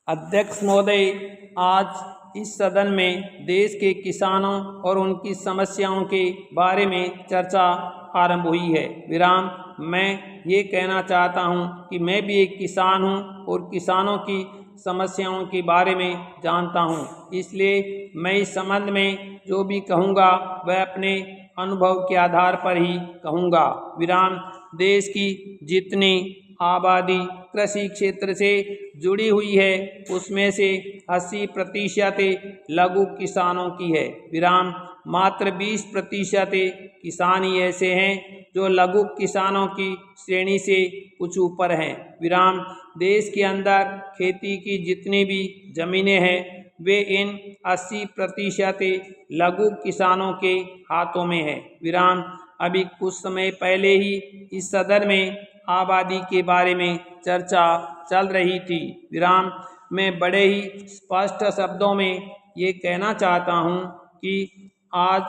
अध्यक्ष महोदय, आज इस सदन में देश के किसानों और उनकी समस्याओं के बारे में चर्चा आरंभ हुई है। विराम। मैं ये कहना चाहता हूँ कि मैं भी एक किसान हूँ और किसानों की समस्याओं के बारे में जानता हूँ। इसलिए मैं इस संबंध में जो भी कहूँगा वह अपने अनुभव के आधार पर ही कहूँगा। विराम। देश की जितनी आबादी कृषि क्षेत्र से जुड़ी हुई है उसमें से 80% लघु किसानों की है। विराम। मात्र 20% किसान ही ऐसे हैं जो लघु किसानों की श्रेणी से कुछ ऊपर हैं। विराम। देश के अंदर खेती की जितनी भी जमीनें हैं वे इन 80% लघु किसानों के हाथों में है। विराम। अभी कुछ समय पहले ही इस सदन में आबादी के बारे में चर्चा चल रही थी। विराम। मैं बड़े ही स्पष्ट शब्दों में ये कहना चाहता हूँ कि आज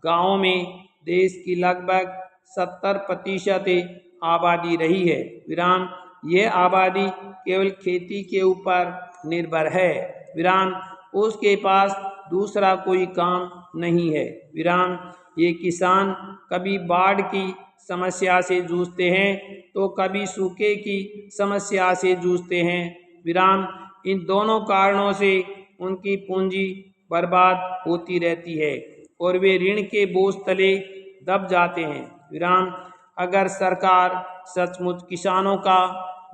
गाँव में देश की लगभग 70% आबादी रही है। विराम। यह आबादी केवल खेती के ऊपर निर्भर है। विराम। उसके पास दूसरा कोई काम नहीं है। विराम। ये किसान कभी बाढ़ की समस्या से जूझते हैं तो कभी सूखे की समस्या से जूझते हैं। विराम। इन दोनों कारणों से उनकी पूंजी बर्बाद होती रहती है और वे ऋण के बोझ तले दब जाते हैं। विराम। अगर सरकार सचमुच किसानों का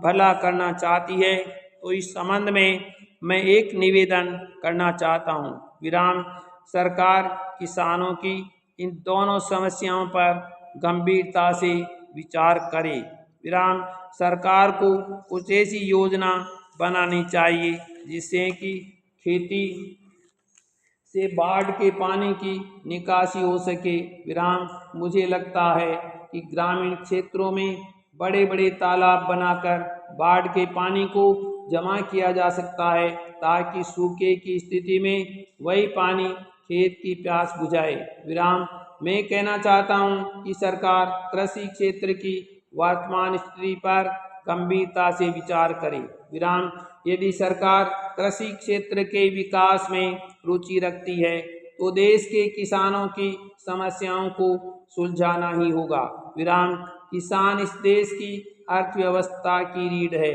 भला करना चाहती है तो इस संबंध में मैं एक निवेदन करना चाहता हूँ। विराम। सरकार किसानों की इन दोनों समस्याओं पर गंभीरता से विचार करे। विराम। सरकार को कुछ ऐसी योजना बनानी चाहिए जिससे कि खेती से बाढ़ के पानी की निकासी हो सके। विराम। मुझे लगता है कि ग्रामीण क्षेत्रों में बड़े बड़े तालाब बनाकर बाढ़ के पानी को जमा किया जा सकता है ताकि सूखे की स्थिति में वही पानी खेत की प्यास बुझाए। विराम। मैं कहना चाहता हूँ कि सरकार कृषि क्षेत्र की वर्तमान स्थिति पर गंभीरता से विचार करे। विराम। यदि सरकार कृषि क्षेत्र के विकास में रुचि रखती है तो देश के किसानों की समस्याओं को सुलझाना ही होगा। विराम। किसान इस देश की अर्थव्यवस्था की रीढ़ है,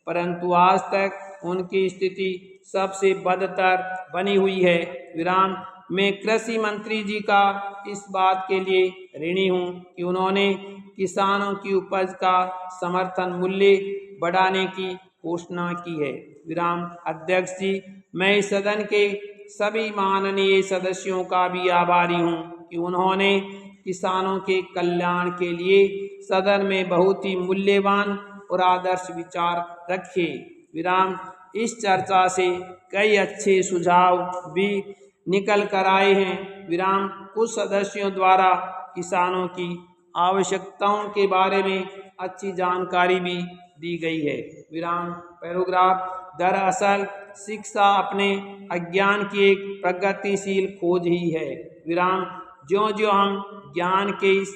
परंतु आज तक उनकी स्थिति सबसे बदतर बनी हुई है। विराम। मैं कृषि मंत्री जी का इस बात के लिए ऋणी हूँ कि उन्होंने किसानों की उपज का समर्थन मूल्य बढ़ाने की घोषणा की है। विराम। अध्यक्ष जी, मैं इस सदन के सभी माननीय सदस्यों का भी आभारी हूँ कि उन्होंने किसानों के कल्याण के लिए सदन में बहुत ही मूल्यवान और आदर्श विचार रखे। विराम। इस चर्चा से कई अच्छे सुझाव भी निकल कर आए हैं। विराम। कुछ सदस्यों द्वारा किसानों की आवश्यकताओं के बारे में अच्छी जानकारी भी दी गई है। विराम। पैराग्राफ। दरअसल शिक्षा अपने अज्ञान की एक प्रगतिशील खोज ही है। विराम। ज्यों ज्यों हम ज्ञान के इस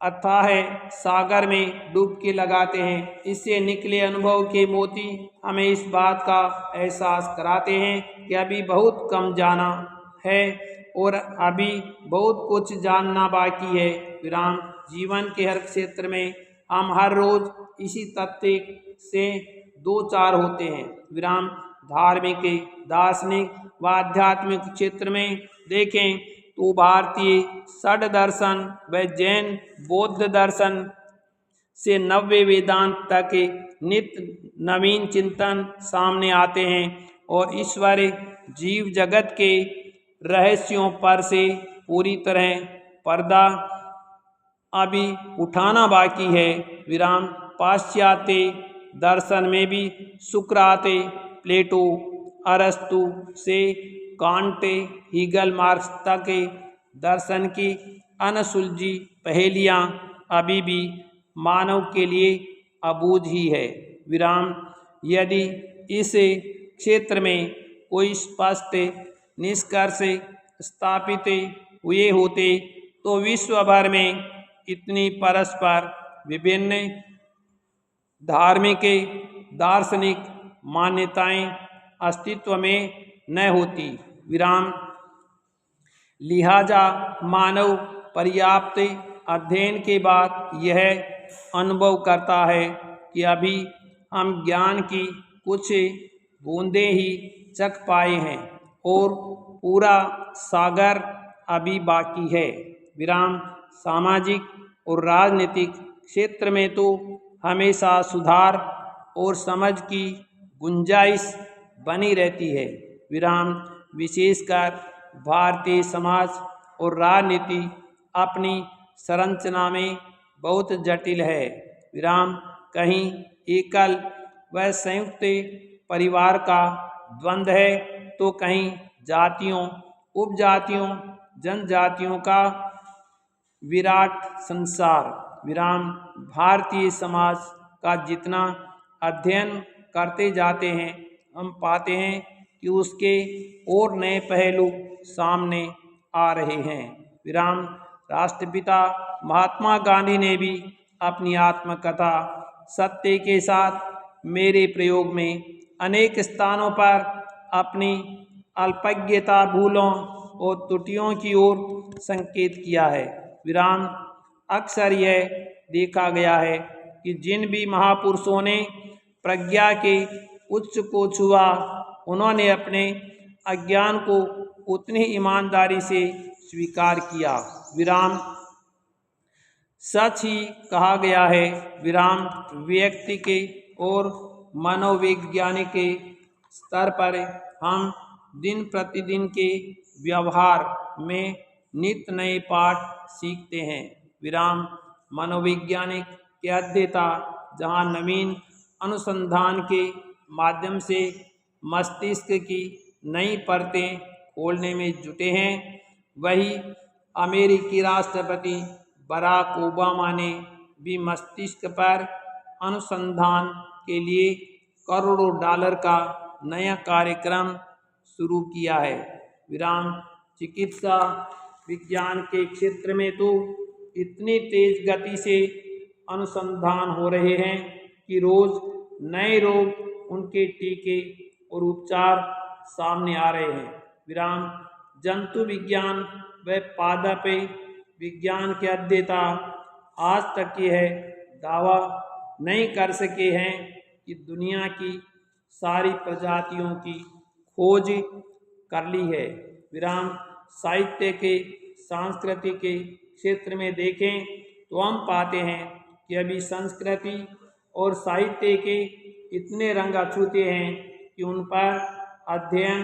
अथाह सागर में डुबकी लगाते हैं, इससे निकले अनुभव के मोती हमें इस बात का एहसास कराते हैं कि अभी बहुत कम जाना है और अभी बहुत कुछ जानना बाकी है। विराम। जीवन के हर क्षेत्र में हम हर रोज इसी तथ्य से दो चार होते हैं। विराम। धार्मिक, दार्शनिक व आध्यात्मिक क्षेत्र में देखें तो भारतीय षड दर्शन व जैन बौद्ध दर्शन से नव्य वेदांत तक नित्य नवीन चिंतन सामने आते हैं और ईश्वर जीव जगत के रहस्यों पर से पूरी तरह पर्दा अभी उठाना बाकी है। विराम। पाश्चात्य दर्शन में भी सुकरात, प्लेटो, अरस्तु से कांट, हीगल, मार्क्स तक दर्शन की अनसुलझी पहेलियाँ अभी भी मानव के लिए अबूझ ही है। विराम। यदि इस क्षेत्र में कोई स्पष्ट निष्कर्ष स्थापित हुए होते तो विश्व भर में इतनी परस्पर विभिन्न धार्मिक, दार्शनिक मान्यताएं अस्तित्व में न होती। विराम। लिहाजा मानव पर्याप्त अध्ययन के बाद यह अनुभव करता है कि अभी हम ज्ञान की कुछ बूंदें ही चख पाए हैं और पूरा सागर अभी बाकी है। विराम। सामाजिक और राजनीतिक क्षेत्र में तो हमेशा सुधार और समझ की गुंजाइश बनी रहती है। विराम। विशेषकर भारतीय समाज और राजनीति अपनी संरचना में बहुत जटिल है। विराम। कहीं एकल व संयुक्त परिवार का द्वंद्व है तो कहीं जातियों, उपजातियों, जनजातियों का विराट संसार। विराम। भारतीय समाज का जितना अध्ययन करते जाते हैं हम पाते हैं कि उसके और नए पहलू सामने आ रहे हैं। विराम। राष्ट्रपिता महात्मा गांधी ने भी अपनी आत्मकथा सत्य के साथ मेरे प्रयोग में अनेक स्थानों पर अपनी अल्पज्ञता, भूलों और त्रुटियों की ओर संकेत किया है। विराम। अक्सर यह देखा गया है कि जिन भी महापुरुषों ने प्रज्ञा के उच्च को छुआ उन्होंने अपने अज्ञान को उतनी ईमानदारी से स्वीकार किया। विराम। सच ही कहा गया है। विराम। व्यक्ति के और मनोवैज्ञानिक के स्तर पर हम दिन प्रतिदिन के व्यवहार में नित्य नए पाठ सीखते हैं। विराम। मनोवैज्ञानिक के अध्येता जहाँ नवीन अनुसंधान के माध्यम से मस्तिष्क की नई परतें खोलने में जुटे हैं, वही अमेरिकी राष्ट्रपति बराक ओबामा ने भी मस्तिष्क पर अनुसंधान के लिए करोड़ों डॉलर का नया कार्यक्रम शुरू किया है। विराम। चिकित्सा विज्ञान के क्षेत्र में तो इतनी तेज गति से अनुसंधान हो रहे हैं कि रोज नए रोग, उनके टीके और उपचार सामने आ रहे हैं। विराम। जंतु विज्ञान व पादप विज्ञान के अध्येता आज तक यह दावा नहीं कर सके हैं कि दुनिया की सारी प्रजातियों की खोज कर ली है। विराम। साहित्य के, संस्कृति के क्षेत्र में देखें तो हम पाते हैं कि अभी संस्कृति और साहित्य के इतने रंग अछूते हैं कि उन पर अध्ययन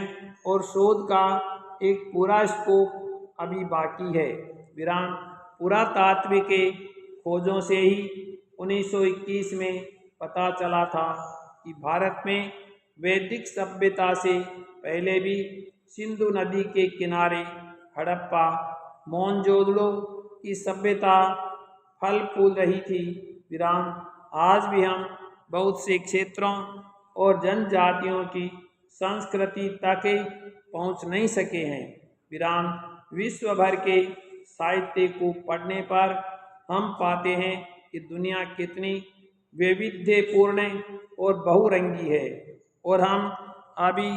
और शोध का एक पूरा स्कोप अभी बाकी है। विराम। पुरातात्विक खोजों से ही 1921 में पता चला था कि भारत में वैदिक सभ्यता से पहले भी सिंधु नदी के किनारे हड़प्पा, मोहनजोदड़ो की सभ्यता फल फूल रही थी। विराम। आज भी हम बहुत से क्षेत्रों और जनजातियों की संस्कृति तक पहुंच नहीं सके हैं। विराम। विश्व भर के साहित्य को पढ़ने पर हम पाते हैं कि दुनिया कितनी वैविध्यपूर्ण और बहुरंगी है और हम अभी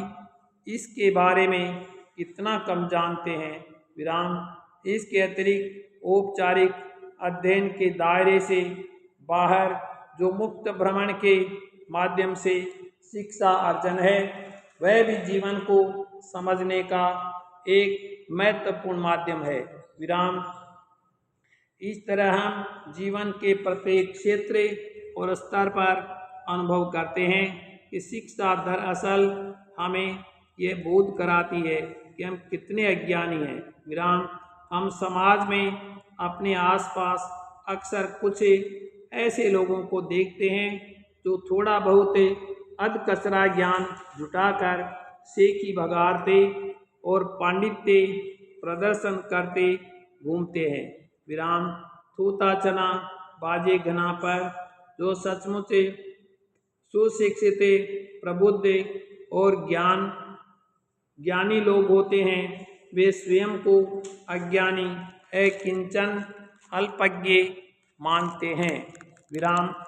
इसके बारे में कितना कम जानते हैं। विराम। इसके अतिरिक्त औपचारिक अध्ययन के दायरे से बाहर जो मुक्त भ्रमण के माध्यम से शिक्षा अर्जन है, वह भी जीवन को समझने का एक महत्वपूर्ण माध्यम है। विराम। इस तरह हम जीवन के प्रत्येक क्षेत्र और स्तर पर अनुभव करते हैं कि शिक्षा दरअसल हमें यह बोध कराती है कि हम कितने अज्ञानी हैं। विराम। हम समाज में अपने आसपास अक्सर कुछ ऐसे लोगों को देखते हैं जो थोड़ा बहुत अधकचरा ज्ञान जुटाकर सेखी भगाड़ते और पांडित्य प्रदर्शन करते घूमते हैं। विराम। थूथा चना बाजे घना पर जो सचमुच सुशिक्षित, प्रबुद्ध और ज्ञानी लोग होते हैं, वे स्वयं को अज्ञानी, अकिंचन, अल्पज्ञ मानते हैं। विराम।